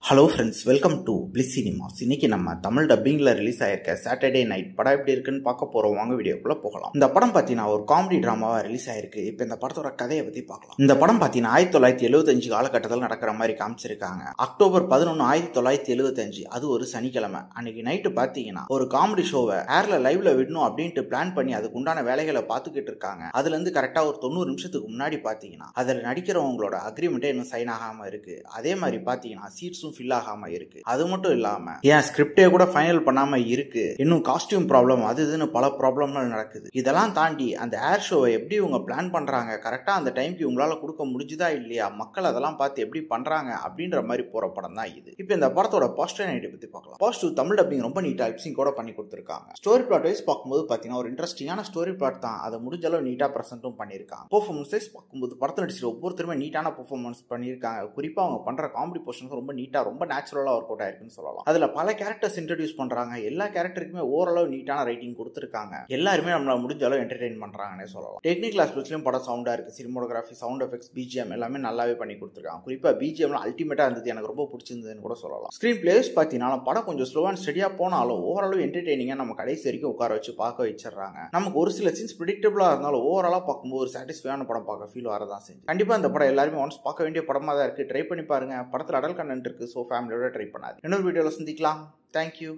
Hello friends, welcome to bliss cinemas. இன்னைக்கு நம்ம Tamil டப்பிங்ல release ஆயிருக்க சாட்டர்டே நைட் படம் எப்படி இருக்குன்னு பார்க்க போறோம். வாங்க வீடியோக்குள்ள போகலாம். இந்த படம் பார்த்தீங்கன்னா ஒரு காமெடி டிராமாவா ரிலீஸ் ஆயிருக்கு. இப்போ இந்த படத்தோட கதையை பத்தி பார்க்கலாம். இந்த படம் பார்த்தீங்கன்னா 1975 காலகட்டத்தில் நடக்கிற மாதிரி காமிச்சிருக்காங்க. அக்டோபர் 11, 1975, அது ஒரு சனிக்கிழமை. அன்னைக்கு நைட்டு பார்த்தீங்கன்னா ஒரு காமெடி ஷோவை ஏர்ல லைவ்ல விடணும் அப்படின்ட்டு பிளான் பண்ணி அதுக்கு உண்டான வேலைகளை பார்த்துக்கிட்டு இருக்காங்க. அதுல இருந்து கரெக்டா ஒரு 90 நிமிஷத்துக்கு முன்னாடி பார்த்தீங்கன்னா அதில் நடிக்கிறவங்களோட அக்ரிமெண்ட்டே இன்னும் சைன் ஆகாம இருக்கு. அதே மாதிரி பார்த்தீங்கன்னா சீட்ஸும் ஃபில் ஆகாம இருக்கு. அது மட்டும் இல்லாம ஏன் ஸ்கிரிப்டே கூட ஃபைனல் பண்ணாம இருக்கு. இன்னும் காஸ்டியூம் ப்ராப்ளம் அது இதுன்னு பல ப்ராப்ளம்கள் நடக்குது. இதெல்லாம் தாண்டி அந்த ஏர் ஷோவை எப்படி இவங்க பிளான் பண்றாங்க, கரெக்டா அந்த டைம்க்கு இவங்களால கொடுக்க முடிஞ்சுதா இல்லையா, மக்கள் அதெல்லாம் பார்த்து எப்படி பண்றாங்க அப்படின்ற மாதிரி போற படம் தான் இது. இப்போ இந்த படத்தோட பாசிட்டிவ் நைட்டை பத்தி பார்க்கலாம். பாசிட்டிவ், தமிழ் டப்பிங் ரொம்ப நீட்டா லிப்சிங் கூட பண்ணி கொடுத்துருக்காங்க. ஸ்டோரி பிளாட் வைஸ் பார்க்கும்போது பாத்தீங்கன்னா ஒரு இன்ட்ரெஸ்டிங்கான ஸ்டோரி பிளாட் தான். அதை முடிஞ்ச அளவு நீட்டா பிரசன்ட்டும் பண்ணிருக்காங்க. பெர்ஃபார்மன்ஸ் வைஸ் பார்க்கும்போது படத்தில் நடிச்சிருக்க ஒவ்வொருத்தருமே நீட்டான பெர்ஃபார்மன்ஸ் பண்ணிருக்காங்க. குறிப்பா அவங்க பண்ற காமெடி போர்ஷன்ஸ் ரொம்ப நீட்டா ரொம்ப நேச்சுரலா ஒர்க் அவுட் ஆயிருக்குன்னு சொல்லலாம். அதுல பல கேரக்டர்ஸ் இன்ட்ரோடியூஸ் பண்றாங்க. எல்லா கேரக்டருக்குமே ஓரளவு நீட்டான ரைட்டிங் கொடுத்துருக்காங்க. எல்லாருமே நம்மள முடிஞ்ச அளவு என்டர்டெயின் பண்றாங்கன்னே சொல்லலாம். டெக்னிக்கல் ஆஸ்பெக்ட்லயும் படம் சவுண்டா இருக்கு. சினிமோட்டோகிராஃபி, சவுண்ட் எஃபெக்ட்ஸ், பிஜிஎம் எல்லாமே நல்லாவே பண்ணி கொடுத்துருக்காங்க. குறிப்பா பிஜிஎம் அல்டிமேட்டா இருந்தது. எனக்கு ரொம்ப பிடிச்சிருந்ததுன்னு கூட சொல்லலாம். ஸ்கிரீன் பிளேஸ் பார்த்தீங்கன்னா படம் கொஞ்சம் ஸ்லோ அண்ட் ஸ்டெடியா போனாலும் ஓரளவு என்டர்டெய்னிங்கா நம்ம கடைசி வரைக்கும் உட்கார வச்சு பார்க்க வச்சிடறாங்க. நமக்கு ஒரு சில சீன்ஸ் பிரெடிக்டபிளா இருந்தாலும் ஓவராலா பார்க்கும்போது ஒரு சாட்டிஸ்ஃபையான படம் பார்க்க ஃபீல் வரதான் செஞ்சு. கண்டிப்பா இந்த படம் எல்லாருமே ஒன்ஸ் பார்க்க வேண்டிய படமா தான் இருக்கு. ட்ரை பண்ணி பாருங்க. படத்தில் அடல் கண்டென்ட் இருக்கு. ஸோ ஃபேமிலியோட ட்ரை பண்ணாது. இன்னொரு வீடியோவில் சந்திக்கலாம். தேங்க்யூ.